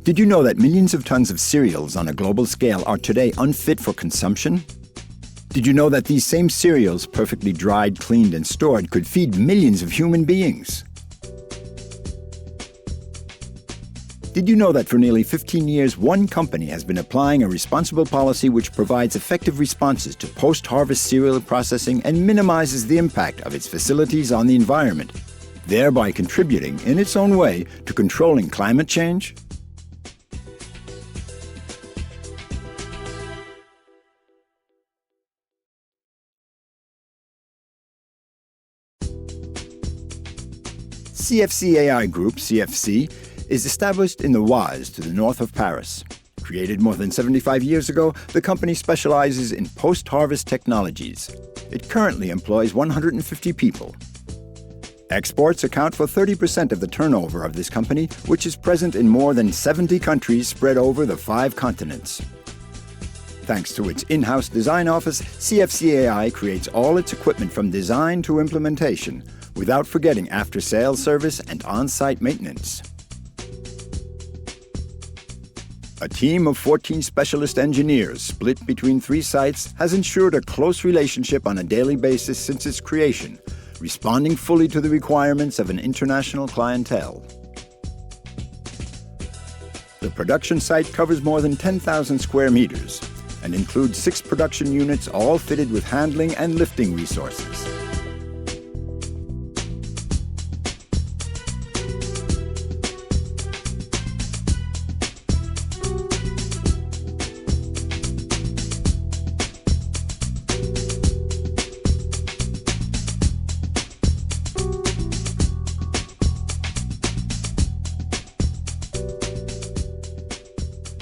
Did you know that millions of tons of cereals on a global scale are today unfit for consumption? Did you know that these same cereals, perfectly dried, cleaned, and stored, could feed millions of human beings? Did you know that for nearly 15 years, one company has been applying a responsible policy which provides effective responses to post-harvest cereal processing and minimizes the impact of its facilities on the environment, thereby contributing, in its own way, to controlling climate change? CFCAI Group, CFC, is established in the Oise to the north of Paris. Created more than 75 years ago, the company specializes in post-harvest technologies. It currently employs 150 people. Exports account for 30% of the turnover of this company, which is present in more than 70 countries spread over the 5 continents. Thanks to its in-house design office, CFCAI creates all its equipment from design to implementation, without forgetting after-sales service and on-site maintenance. A team of 14 specialist engineers split between 3 sites has ensured a close relationship on a daily basis since its creation, responding fully to the requirements of an international clientele. The production site covers more than 10,000 square meters and includes 6 production units, all fitted with handling and lifting resources.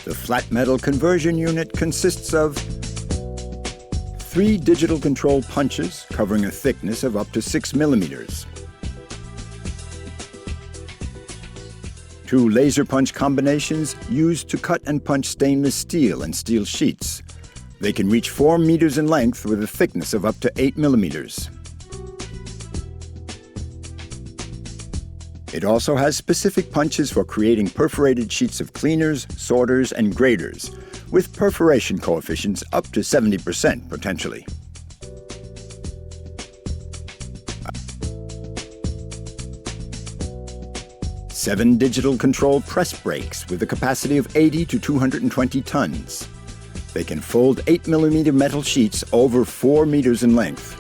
The flat metal conversion unit consists of 3 digital control punches covering a thickness of up to 6 millimeters, 2 laser punch combinations used to cut and punch stainless steel and steel sheets. They can reach 4 meters in length with a thickness of up to 8 millimeters. It also has specific punches for creating perforated sheets of cleaners, sorters, and graders, with perforation coefficients up to 70% potentially. Seven digital control press brakes with a capacity of 80 to 220 tons. They can fold 8 millimeter metal sheets over 4 meters in length.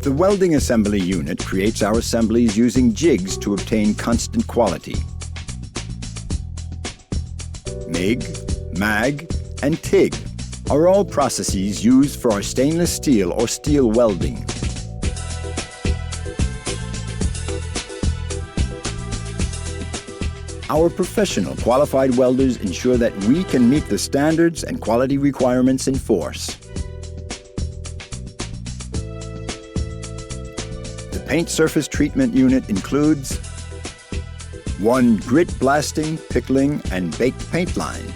The welding assembly unit creates our assemblies using jigs to obtain constant quality. MIG, MAG, and TIG are all processes used for our stainless steel or steel welding. Our professional qualified welders ensure that we can meet the standards and quality requirements in force. The paint surface treatment unit includes 1 grit blasting, pickling, and baked paint line,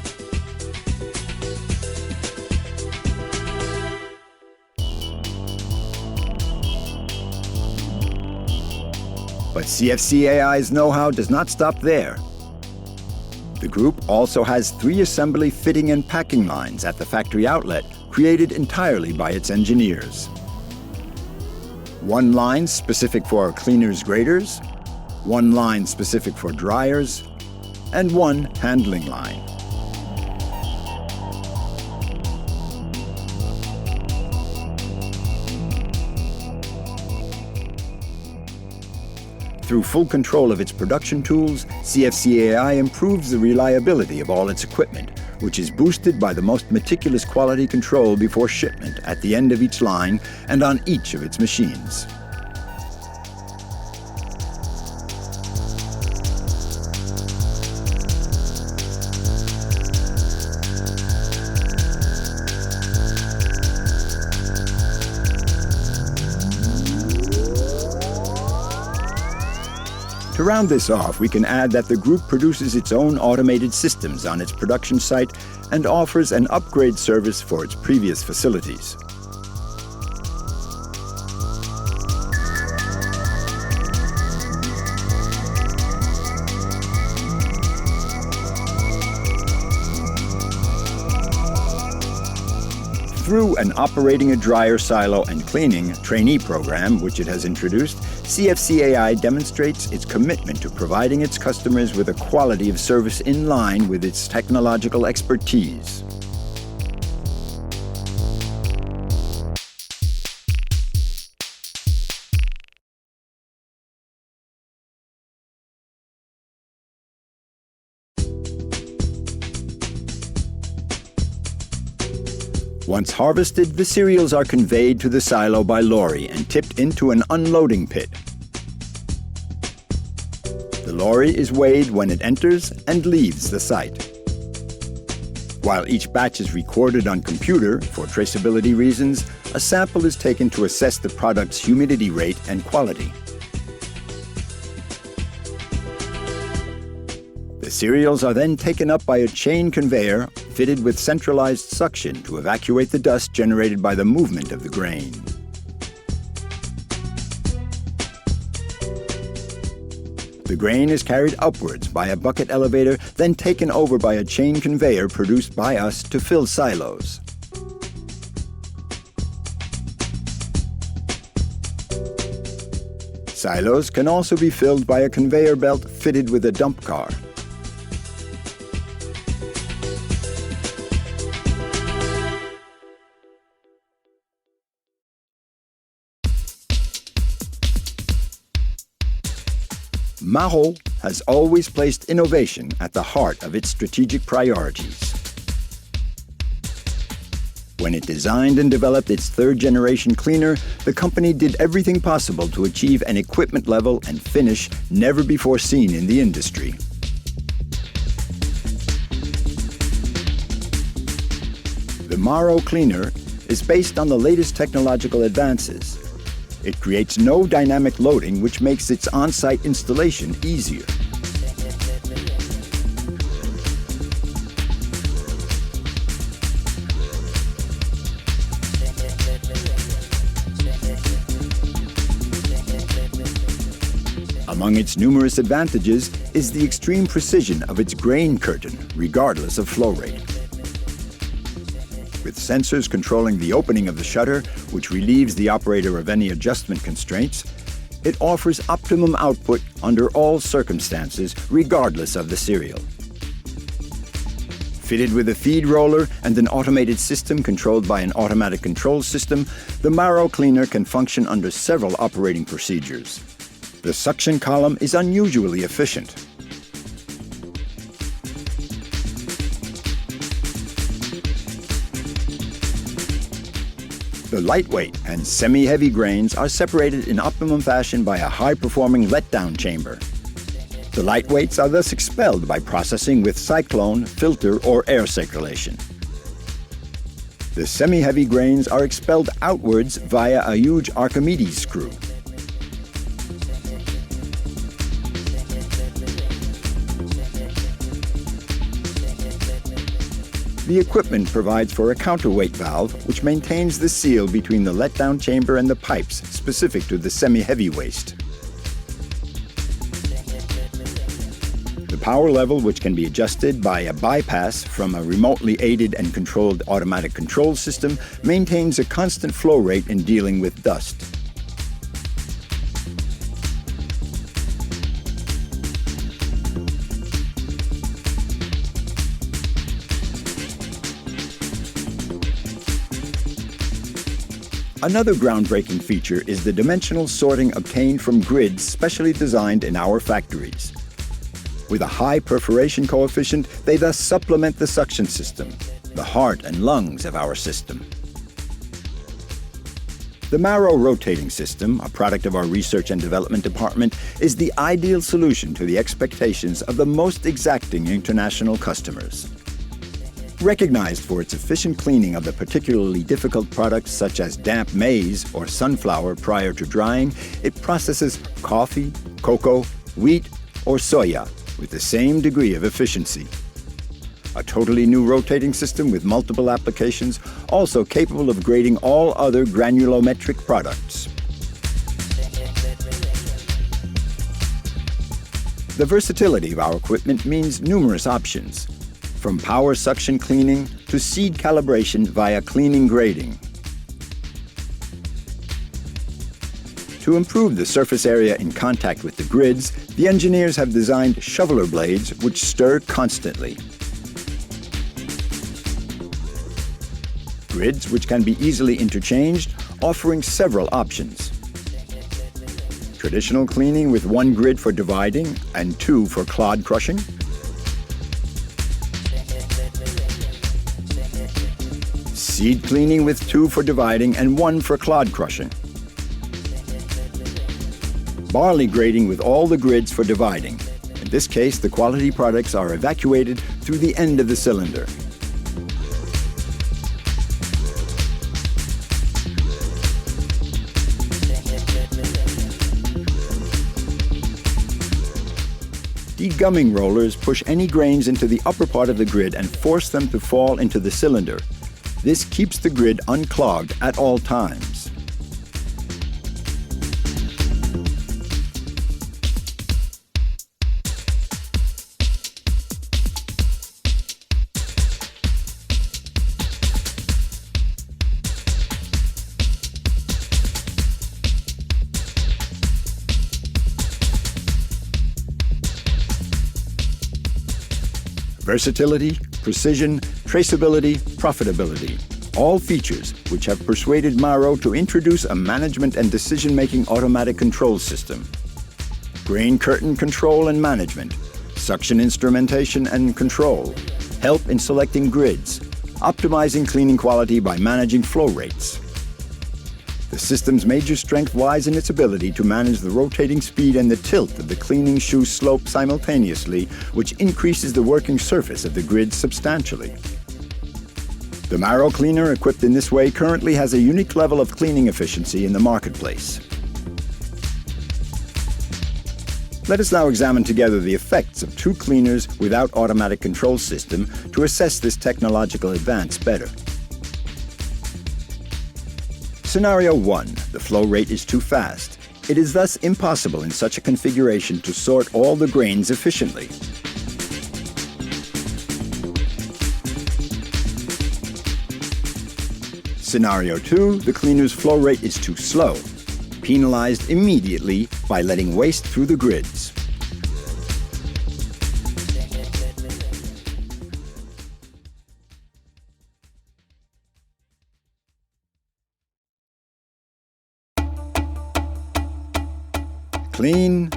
but CFCAI's know-how does not stop there. The group also has 3 assembly, fitting, and packing lines at the factory outlet, created entirely by its engineers. 1 line specific for cleaners, graders, 1 line specific for dryers, and 1 handling line. Through full control of its production tools, CFCAI improves the reliability of all its equipment, which is boosted by the most meticulous quality control before shipment at the end of each line and on each of its machines. To To round this off, we can add that the group produces its own automated systems on its production site and offers an upgrade service for its previous facilities. Through an operating a dryer silo and cleaning trainee program, which it has introduced, CFCAI demonstrates its commitment to providing its customers with a quality of service in line with its technological expertise. Once harvested, the cereals are conveyed to the silo by lorry and tipped into an unloading pit. The lorry is weighed when it enters and leaves the site. While each batch is recorded on computer for traceability reasons, a sample is taken to assess the product's humidity rate and quality. The cereals are then taken up by a chain conveyor fitted with centralized suction to evacuate the dust generated by the movement of the grain. The grain is carried upwards by a bucket elevator, then taken over by a chain conveyor produced by us to fill silos. Silos can also be filled by a conveyor belt fitted with a dump car. MAROT has always placed innovation at the heart of its strategic priorities. When it designed and developed its third-generation cleaner, the company did everything possible to achieve an equipment level and finish never before seen in the industry. The MAROT cleaner is based on the latest technological advances. It creates no dynamic loading, which makes its on-site installation easier. Among its numerous advantages is the extreme precision of its grain curtain, regardless of flow rate. With sensors controlling the opening of the shutter, which relieves the operator of any adjustment constraints, it offers optimum output under all circumstances, regardless of the cereal. Fitted with a feed roller and an automated system controlled by an automatic control system, the MAROT cleaner can function under several operating procedures. The suction column is unusually efficient. The lightweight and semi-heavy grains are separated in optimum fashion by a high-performing letdown chamber. The lightweights are thus expelled by processing with cyclone, filter, or air circulation. The semi-heavy grains are expelled outwards via a huge Archimedes screw. The equipment provides for a counterweight valve, which maintains the seal between the letdown chamber and the pipes specific to the semi-heavy waste. The power level, which can be adjusted by a bypass from a remotely aided and controlled automatic control system, maintains a constant flow rate in dealing with dust. Another groundbreaking feature is the dimensional sorting obtained from grids specially designed in our factories. With a high perforation coefficient, they thus supplement the suction system, the heart and lungs of our system. The MAROT rotating system, a product of our research and development department, is the ideal solution to the expectations of the most exacting international customers. Recognized for its efficient cleaning of the particularly difficult products such as damp maize or sunflower prior to drying, it processes coffee, cocoa, wheat, or soya with the same degree of efficiency. A totally new rotating system with multiple applications, also capable of grading all other granulometric products. The versatility of our equipment means numerous options, from power suction cleaning to seed calibration via cleaning grading. To improve the surface area in contact with the grids, the engineers have designed shoveler blades which stir constantly. Grids which can be easily interchanged, offering several options. Traditional cleaning with one grid for dividing and two for clod crushing. Seed cleaning with two for dividing and one for clod crushing. Barley grading with all the grids for dividing. In this case, the quality products are evacuated through the end of the cylinder. Degumming rollers push any grains into the upper part of the grid and force them to fall into the cylinder. This keeps the grid unclogged at all times. Versatility, precision, traceability, profitability. All features which have persuaded MAROT to introduce a management and decision-making automatic control system. Grain curtain control and management, suction instrumentation and control, help in selecting grids, optimizing cleaning quality by managing flow rates. The system's major strength lies in its ability to manage the rotating speed and the tilt of the cleaning shoe slope simultaneously, which increases the working surface of the grid substantially. The MAROT cleaner equipped in this way currently has a unique level of cleaning efficiency in the marketplace. Let us now examine together the effects of two cleaners without automatic control system to assess this technological advance better. Scenario 1. The flow rate is too fast. It is thus impossible in such a configuration to sort all the grains efficiently. Scenario 2. The cleaner's flow rate is too slow, penalized immediately by letting waste through the grids. Clean,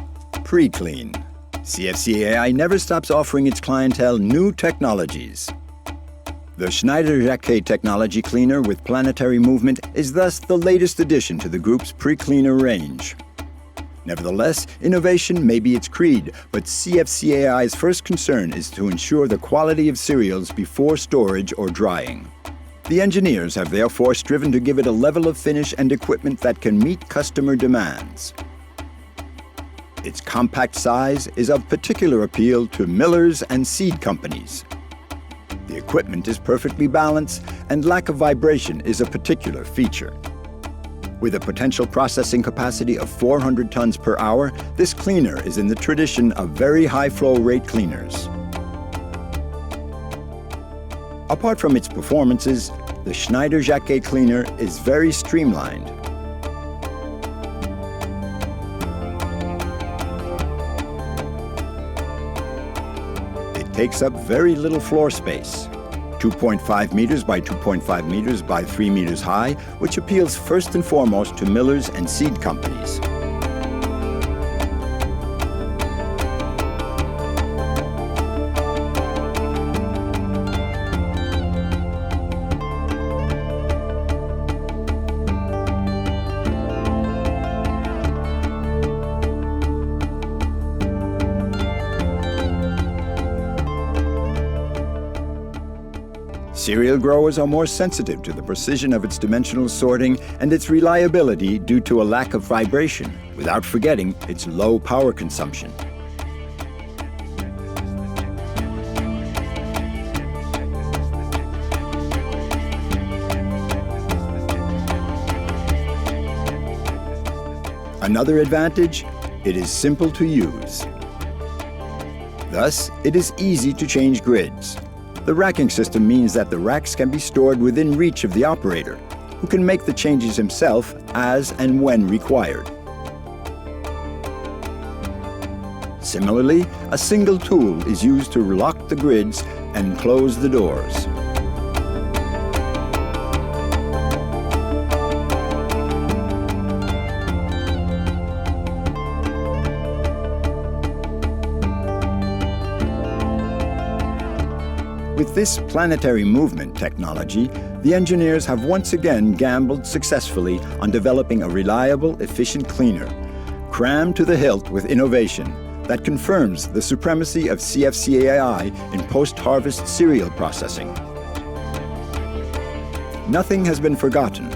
pre-clean. CFCAI never stops offering its clientele new technologies. The Schneider-Jacquet technology cleaner with planetary movement is thus the latest addition to the group's pre-cleaner range. Nevertheless, innovation may be its creed, but CFCAI's first concern is to ensure the quality of cereals before storage or drying. The engineers have therefore striven to give it a level of finish and equipment that can meet customer demands. Its compact size is of particular appeal to millers and seed companies. The equipment is perfectly balanced, and lack of vibration is a particular feature. With a potential processing capacity of 400 tons per hour, this cleaner is in the tradition of very high flow rate cleaners. Apart from its performances, the Schneider-Jacquet cleaner is very streamlined. Takes up very little floor space, 2.5 meters by 2.5 meters by 3 meters high, which appeals first and foremost to millers and seed companies. Cereal growers are more sensitive to the precision of its dimensional sorting and its reliability due to a lack of vibration, without forgetting its low power consumption. Another advantage, it is simple to use. Thus, it is easy to change grids. The racking system means that the racks can be stored within reach of the operator, who can make the changes himself as and when required. Similarly, a single tool is used to lock the grids and close the doors. With this planetary movement technology, the engineers have once again gambled successfully on developing a reliable, efficient cleaner, crammed to the hilt with innovation that confirms the supremacy of CFCAI in post-harvest cereal processing. Nothing has been forgotten.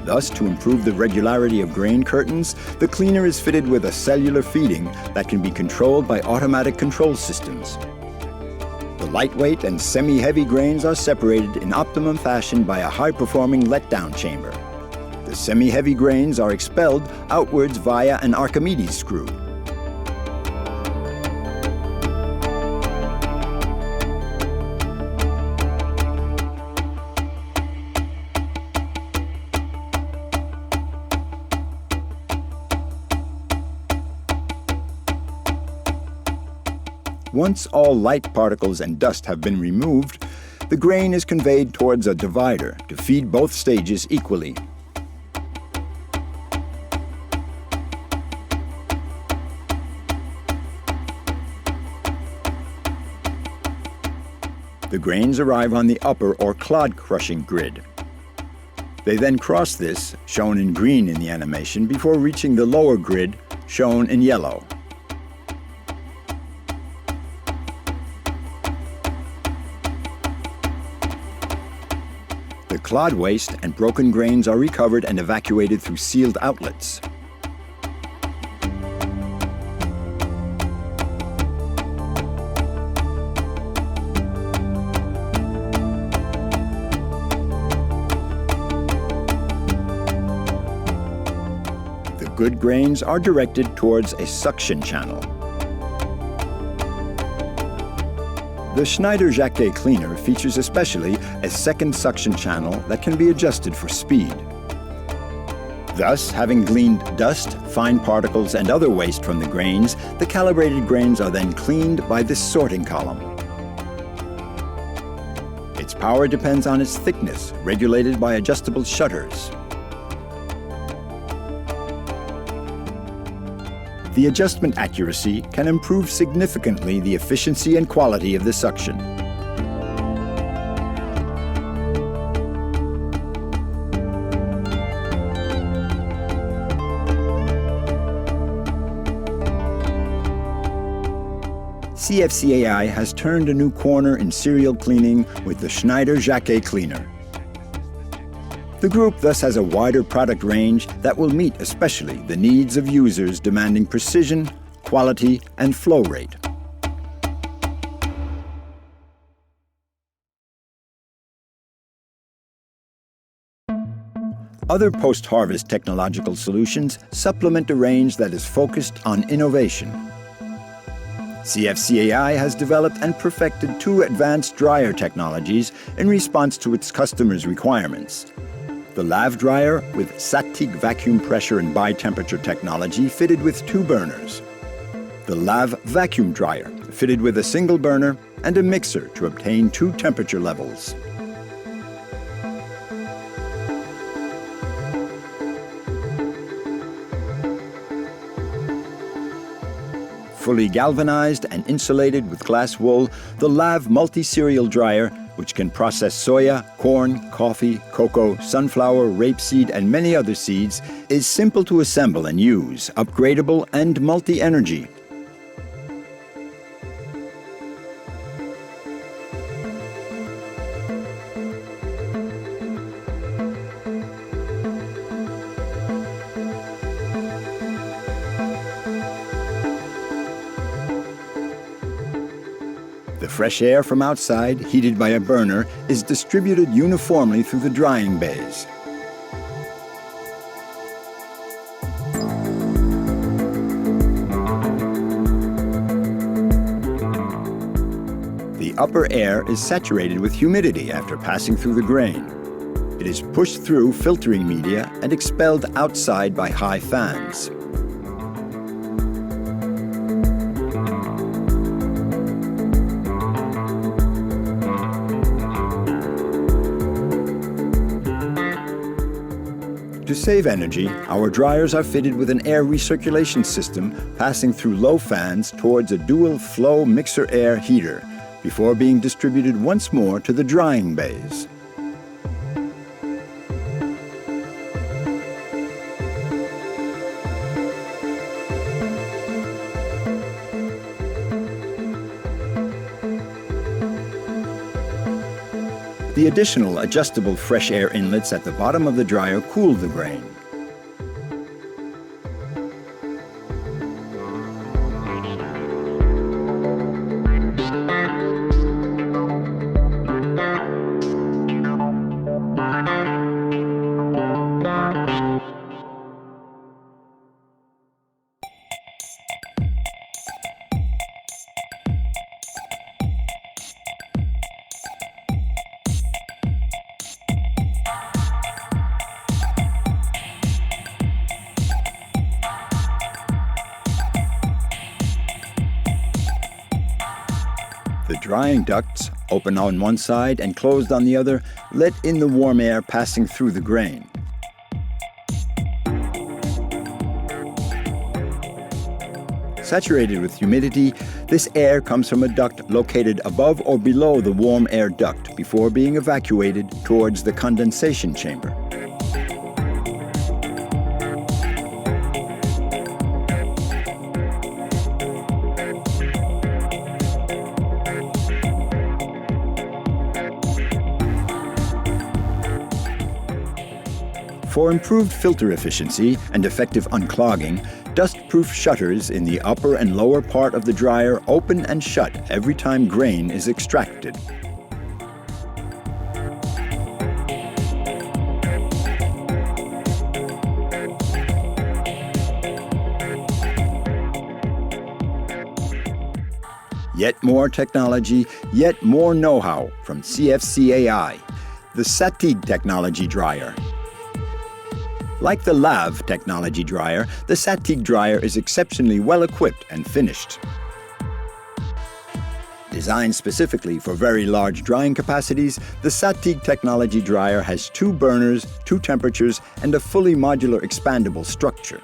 Thus, to improve the regularity of grain curtains, the cleaner is fitted with a cellular feeding that can be controlled by automatic control systems. The lightweight and semi-heavy grains are separated in optimum fashion by a high-performing letdown chamber. The semi-heavy grains are expelled outwards via an Archimedes screw. Once all light particles and dust have been removed, the grain is conveyed towards a divider to feed both stages equally. The grains arrive on the upper or clod crushing grid. They then cross this, shown in green in the animation, before reaching the lower grid, shown in yellow. The clod waste and broken grains are recovered and evacuated through sealed outlets. The good grains are directed towards a suction channel. The Schneider-Jacquet cleaner features especially a second suction channel that can be adjusted for speed. Thus, having gleaned dust, fine particles, and other waste from the grains, the calibrated grains are then cleaned by this sorting column. Its power depends on its thickness, regulated by adjustable shutters. The adjustment accuracy can improve significantly the efficiency and quality of the suction. CFCAI has turned a new corner in cereal cleaning with the Schneider-Jacquet cleaner. The group thus has a wider product range that will meet especially the needs of users demanding precision, quality, and flow rate. Other post-harvest technological solutions supplement a range that is focused on innovation. CFCAI has developed and perfected 2 advanced dryer technologies in response to its customers' requirements. The Lav dryer with Satiq vacuum pressure and bi-temperature technology fitted with 2 burners. The Lav vacuum dryer fitted with a single burner and a mixer to obtain 2 temperature levels. Fully galvanized and insulated with glass wool, the Lav multi-cereal dryer, which can process soya, corn, coffee, cocoa, sunflower, rapeseed, and many other seeds, is simple to assemble and use, upgradable, and multi-energy. The fresh air from outside, heated by a burner, is distributed uniformly through the drying bays. the upper air is saturated with humidity after passing through the grain. It is pushed through filtering media and expelled outside by high fans. To save energy, our dryers are fitted with an air recirculation system passing through low fans towards a dual-flow mixer air heater before being distributed once more to the drying bays. The additional adjustable fresh air inlets at the bottom of the dryer cool the grain. The drying ducts, open on one side and closed on the other, let in the warm air passing through the grain. Saturated with humidity, this air comes from a duct located above or below the warm air duct before being evacuated towards the condensation chamber. For improved filter efficiency and effective unclogging, dust-proof shutters in the upper and lower part of the dryer open and shut every time grain is extracted. Yet more technology, yet more know-how from CFCAI, the SATIG technology dryer. Like the LAV technology dryer, the SATIG dryer is exceptionally well equipped and finished. Designed specifically for very large drying capacities, the SATIG technology dryer has 2 burners, 2 temperatures, and a fully modular expandable structure.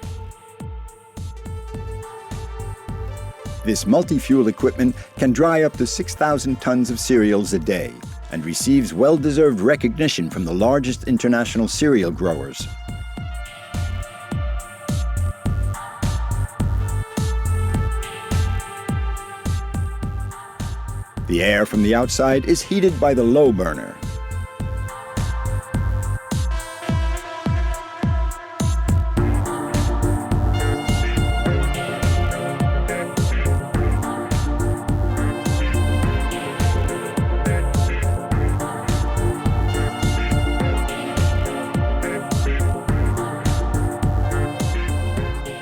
This multi-fuel equipment can dry up to 6,000 tons of cereals a day and receives well-deserved recognition from the largest international cereal growers. The air from the outside is heated by the low burner.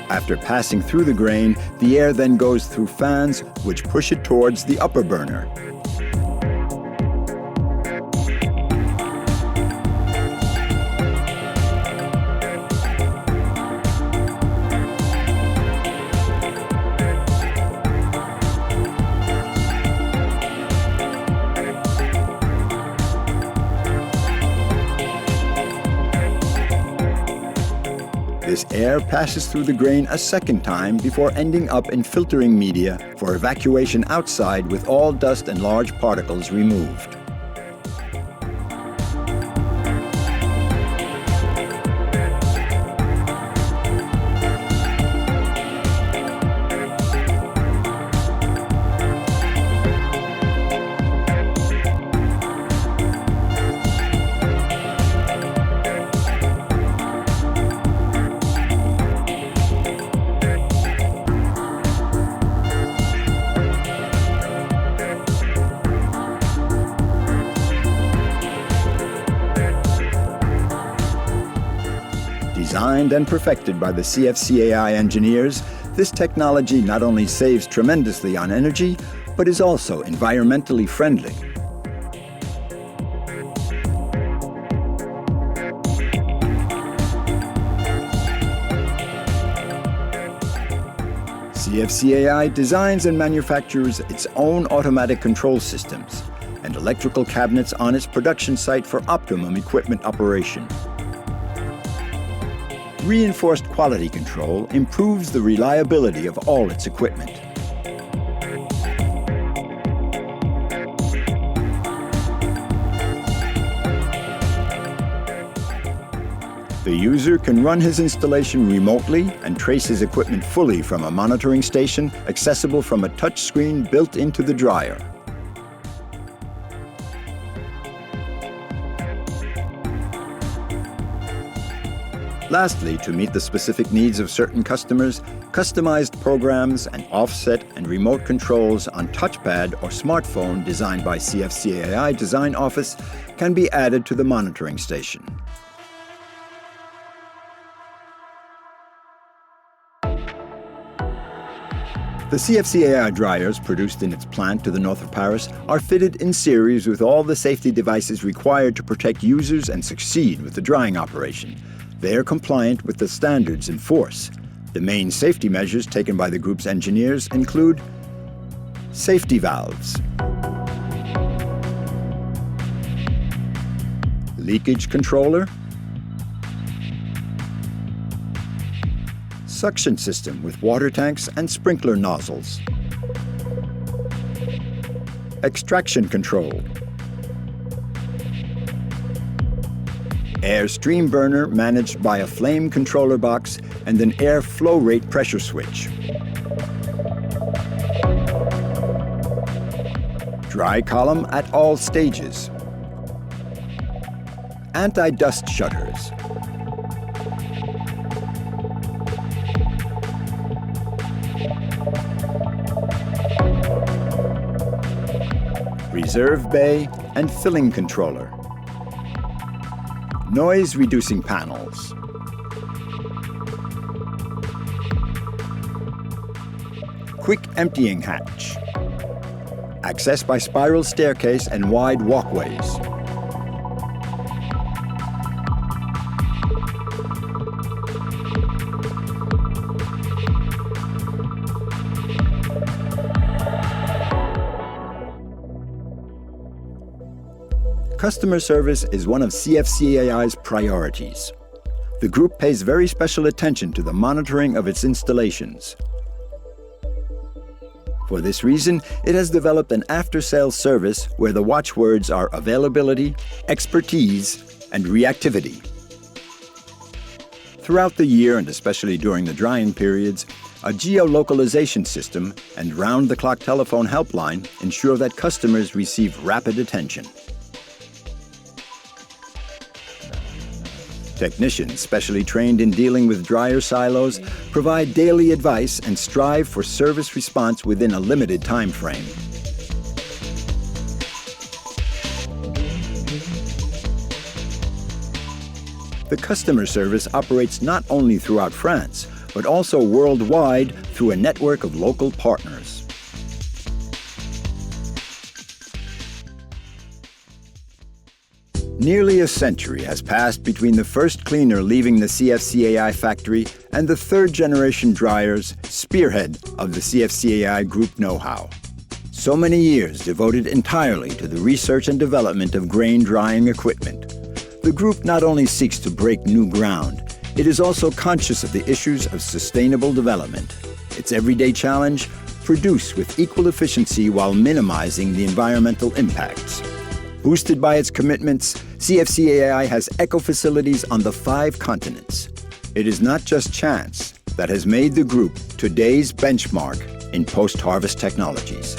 After passing through the grain, the air then goes through fans, which push it towards the upper burner. This air passes through the grain a second time before ending up in filtering media for evacuation outside with all dust and large particles removed. Designed and perfected by the CFCAI engineers, this technology not only saves tremendously on energy, but is also environmentally friendly. CFCAI designs and manufactures its own automatic control systems and electrical cabinets on its production site for optimum equipment operation. Reinforced quality control improves the reliability of all its equipment. The user can run his installation remotely and trace his equipment fully from a monitoring station accessible from a touch screen built into the dryer. Lastly, to meet the specific needs of certain customers, customized programs and offset and remote controls on touchpad or smartphone designed by CFCAI Design Office can be added to the monitoring station. The CFCAI dryers produced in its plant to the north of Paris are fitted in series with all the safety devices required to protect users and succeed with the drying operation. They are compliant with the standards in force. The main safety measures taken by the group's engineers include safety valves, leakage controller, suction system with water tanks and sprinkler nozzles, extraction control, air stream burner managed by a flame controller box and an air flow rate pressure switch, dry column at all stages, anti-dust shutters, reserve bay and filling controller, noise-reducing panels, quick emptying hatch, access by spiral staircase and wide walkways, customer service is one of CFCAI's priorities. The group pays very special attention to the monitoring of its installations. For this reason, it has developed an after-sales service where the watchwords are availability, expertise, and reactivity. Throughout the year, and especially during the drying periods, a geolocalization system and round-the-clock telephone helpline ensure that customers receive rapid attention. Technicians, specially trained in dealing with dryer silos, provide daily advice and strive for service response within a limited time frame. The customer service operates not only throughout France, but also worldwide through a network of local partners. Nearly a century has passed between the first cleaner leaving the CFCAI factory and the third-generation dryers, spearhead of the CFCAI Group know-how. So many years devoted entirely to the research and development of grain drying equipment. The group not only seeks to break new ground, it is also conscious of the issues of sustainable development. Its everyday challenge: produce with equal efficiency while minimizing the environmental impacts. Boosted by its commitments, CFCAI has eco-facilities on the 5 continents. It is not just chance that has made the group today's benchmark in post-harvest technologies.